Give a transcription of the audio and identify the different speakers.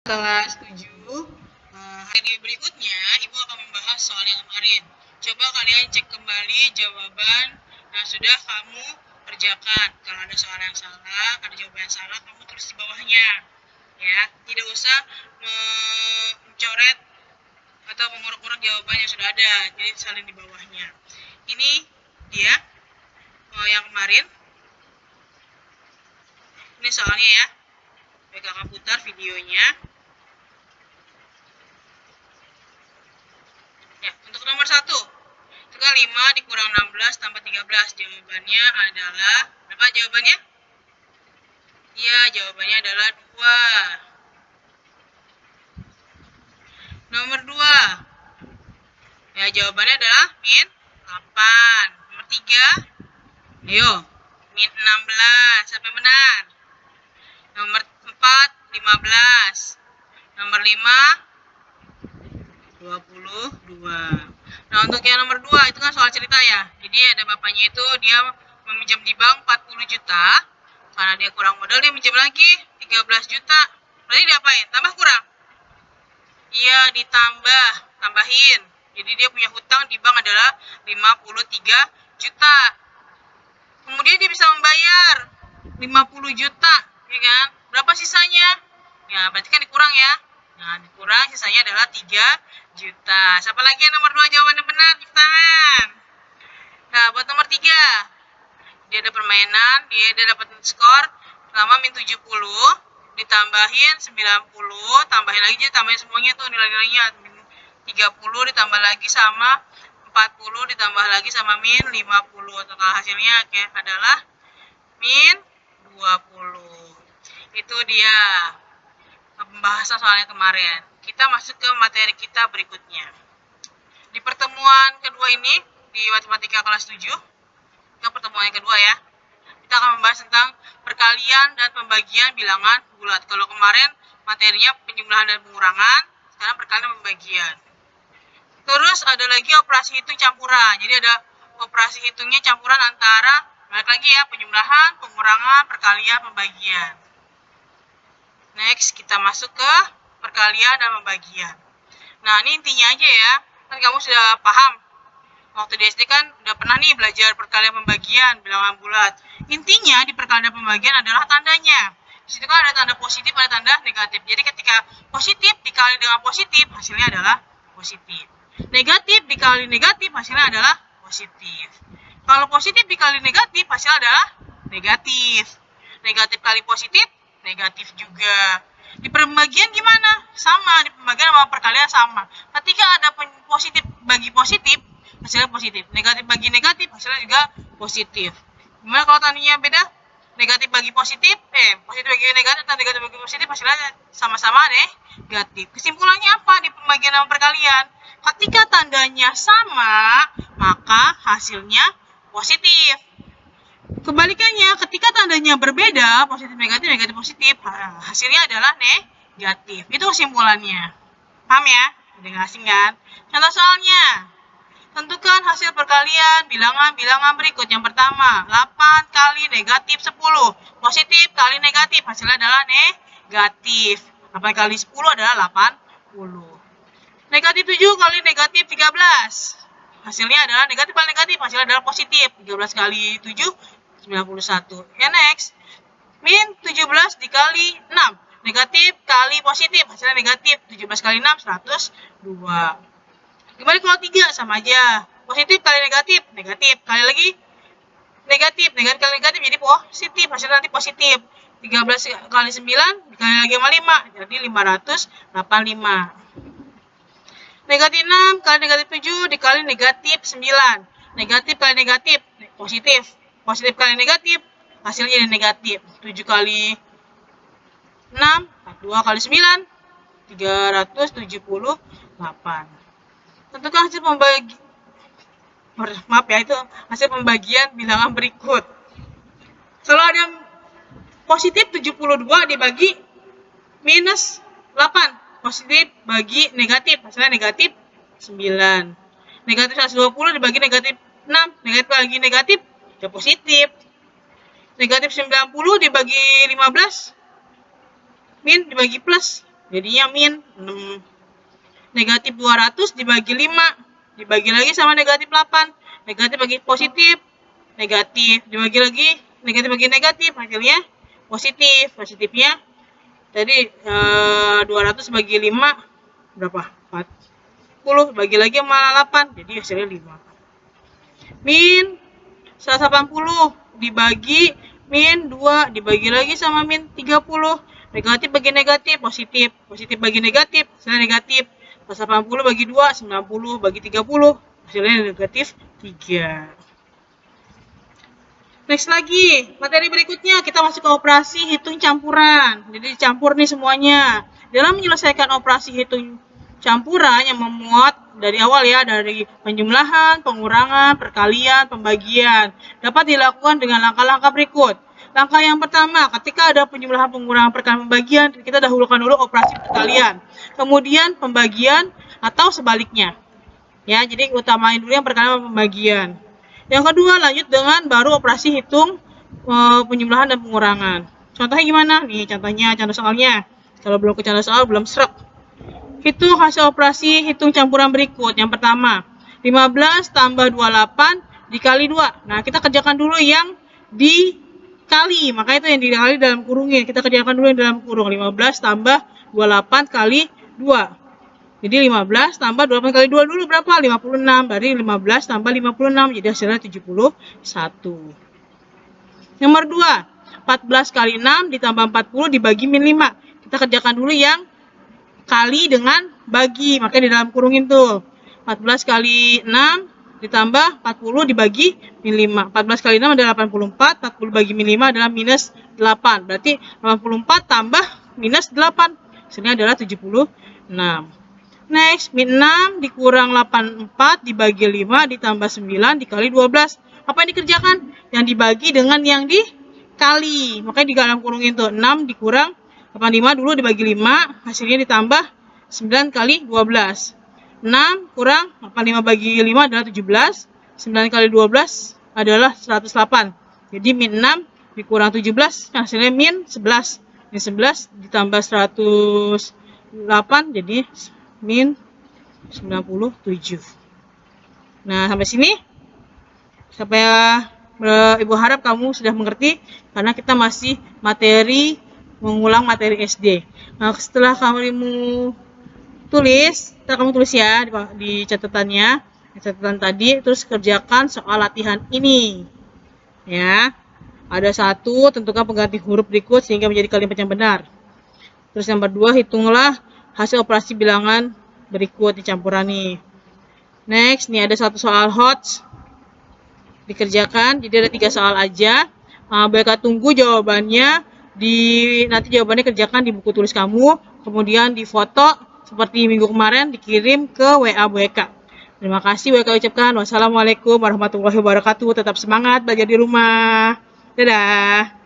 Speaker 1: Kelas 7. Hari berikutnya Ibu akan membahas soal yang kemarin. Coba kalian cek kembali jawaban yang sudah kamu kerjakan. Kalau ada soal yang salah, ada jawaban yang salah, kamu tulis di bawahnya. Ya, tidak usah mencoret atau menguruk-uruk jawaban yang sudah ada. Jadi salin di bawahnya. Ini dia yang kemarin. Ini soalnya ya. Baik, kakak putar videonya. Ya, untuk nomor 1, itu kan 5 dikurang 16 tambah 13. Jawabannya adalah, berapa jawabannya? Iya, jawabannya adalah 2. Nomor 2, ya jawabannya adalah min 8. Nomor 3, ayo, min 16. Sampai benar. Nomor 4, 15. Nomor 5, 22. Nah, untuk yang nomor 2 itu kan soal cerita ya. Jadi ada bapaknya itu dia meminjam di bank 40 juta. Karena dia kurang modal, dia minjem lagi 13 juta. Berarti diapain? Tambah kurang? Iya, tambahin. Jadi dia punya hutang di bank adalah 53 juta. Kemudian dia bisa membayar 50 juta, ya kan? Berapa sisanya? Ya, berarti kan dikurang ya. Nah, dikurang sisanya adalah 3 juta. Siapa lagi yang nomor 2 jawabannya benar? Tepuk tangan. Nah, buat nomor 3. Dia ada permainan, dia dapat skor selama min 70, ditambahin 90, tambahin lagi, tambahin semuanya tuh nilai-nilainya. Min 30 ditambah lagi sama 40 ditambah lagi sama min 50. Total hasilnya adalah min 20. Itu dia pembahasan soalnya kemarin. Kita masuk ke materi kita berikutnya. Di pertemuan kedua ini, di matematika kelas 7, ke pertemuan yang kedua ya, kita akan membahas tentang perkalian dan pembagian bilangan bulat. Kalau kemarin materinya penjumlahan dan pengurangan, sekarang perkalian dan pembagian. Terus ada lagi operasi hitung campuran. Jadi ada operasi hitungnya campuran antara, balik lagi ya, penjumlahan, pengurangan, perkalian, pembagian. Next, kita masuk ke perkalian dan pembagian. Nah, ini intinya aja ya. Kan kamu sudah paham. Waktu di SD kan udah pernah nih belajar perkalian pembagian, bilangan bulat. Intinya di perkalian dan pembagian adalah tandanya. Di situ kan ada tanda positif, ada tanda negatif. Jadi ketika positif dikali dengan positif, hasilnya adalah positif. Negatif dikali negatif, hasilnya adalah positif. Kalau positif dikali negatif, hasilnya adalah negatif. Negatif kali positif, negatif juga. Di pembagian gimana? Sama, di pembagian sama perkalian sama. Ketika ada positif bagi positif, hasilnya positif. Negatif bagi negatif, hasilnya juga positif. Gimana kalau tandanya beda? Negatif bagi positif, positif bagi negatif dan negatif bagi positif, hasilnya sama-sama negatif. Kesimpulannya apa di pembagian sama perkalian? Ketika tandanya sama, maka hasilnya positif. Kebalikannya, ketika tandanya berbeda, positif negatif, negatif positif, hasilnya adalah negatif. Itu kesimpulannya. Paham ya? Udah nggak asing kan? Contoh soalnya. Tentukan hasil perkalian bilangan-bilangan berikut. Yang pertama, 8 kali negatif 10. Positif kali negatif, hasilnya adalah negatif. 8 kali 10 adalah 80. Negatif 7 kali negatif 13. Hasilnya adalah negatif kali negatif, hasilnya adalah positif. 13 kali 7, 91. Ya, next. Min 17 dikali 6. Negatif kali positif, hasilnya negatif. 17 kali 6, 102. Gimana kalau 3? Sama aja. Positif kali negatif, negatif. Kali lagi negatif, negatif kali negatif jadi positif, hasilnya nanti positif. 13 kali 9 dikali lagi sama 5, jadi 585. Negatif 6 kali negatif 7 dikali negatif 9. Negatif kali negatif, positif. Positif kali negatif, hasilnya jadi negatif. 7 kali 6, 42 kali 9, 378. Tentukan hasil hasil pembagian bilangan berikut. Kalau ada positif 72 dibagi minus 8. Positif bagi negatif, hasilnya negatif 9. Negatif 120 dibagi negatif 6. Negatif bagi negatif, ya positif. Negatif 90 dibagi 15, min dibagi plus, Jadinya min 6. Negatif 200 dibagi 5. Dibagi lagi sama negatif 8. Negatif bagi positif. Negatif. Dibagi lagi. Negatif bagi negatif. Hasilnya positif. Positifnya tadi 200 bagi 5 berapa? 40. Bagi lagi sama 8. Jadi hasilnya 5. Min 180 dibagi min 2 dibagi lagi sama min 30. Negatif bagi negatif positif. Positif bagi negatif hasilnya negatif. 180 bagi 2 90 bagi 30 hasilnya negatif 3. Next lagi, materi berikutnya kita masuk ke operasi hitung campuran. Jadi dicampur nih semuanya. Dalam menyelesaikan operasi hitung campuran yang memuat dari awal ya, dari penjumlahan, pengurangan, perkalian, pembagian, dapat dilakukan dengan langkah-langkah berikut. Langkah yang pertama, ketika ada penjumlahan, pengurangan, perkalian, pembagian, kita dahulukan dulu operasi perkalian. Kemudian pembagian atau sebaliknya. Ya, jadi utamain dulu yang perkalian dan pembagian. Yang kedua, lanjut dengan baru operasi hitung penjumlahan dan pengurangan. Contohnya gimana? Nih, contoh soalnya. Kalau belum ke contoh soal, belum serak. Hitung hasil operasi hitung campuran berikut. Yang pertama, 15 tambah 28 dikali 2. Nah, kita kerjakan dulu yang dikali. Maka itu yang dikali dalam kurungin. Kita kerjakan dulu yang dalam kurung. 15 tambah 28 kali 2. Jadi 15 tambah 28 kali 2 dulu berapa? 56. Dari 15 tambah 56. Jadi hasilnya 71. Nomor 2. 14 kali 6 ditambah 40 dibagi min 5. Kita kerjakan dulu yang kali dengan bagi. Makanya di dalam kurungin tuh. 14 kali 6 ditambah 40 dibagi min 5. 14 kali 6 adalah 84. 40 bagi min 5 adalah minus 8. Berarti 84 tambah minus 8. Hasilnya adalah 76. Next, min 6 dikurang 84 dibagi 5 ditambah 9 dikali 12. Apa yang dikerjakan? Yang dibagi dengan yang dikali. Makanya di dalam kurungin tuh 6 dikurang 85 dulu dibagi 5, hasilnya ditambah 9 kali 12. 6 kurang 85 bagi 5 adalah 17. 9 kali 12 adalah 108. Jadi min 6 dikurang 17, hasilnya min 11. Min 11 ditambah 108 jadi min 97. Nah, sampai sini Ibu harap kamu sudah mengerti karena kita masih mengulang materi SD. Nah, setelah kamu tulis ya di catatannya, catatan tadi, terus kerjakan soal latihan ini. Ya. Ada 1, tentukan pengganti huruf berikut sehingga menjadi kalimat yang benar. Terus nomor 2, hitunglah hasil operasi bilangan berikut dicampuran nih. Next, nih ada 1 soal HOTS dikerjakan. Jadi ada 3 soal aja. BK tunggu jawabannya. Nanti jawabannya kerjakan di buku tulis kamu. Kemudian difoto seperti minggu kemarin dikirim ke WA BK. Terima kasih BK ucapkan. Wassalamualaikum warahmatullahi wabarakatuh. Tetap semangat belajar di rumah. Dadah.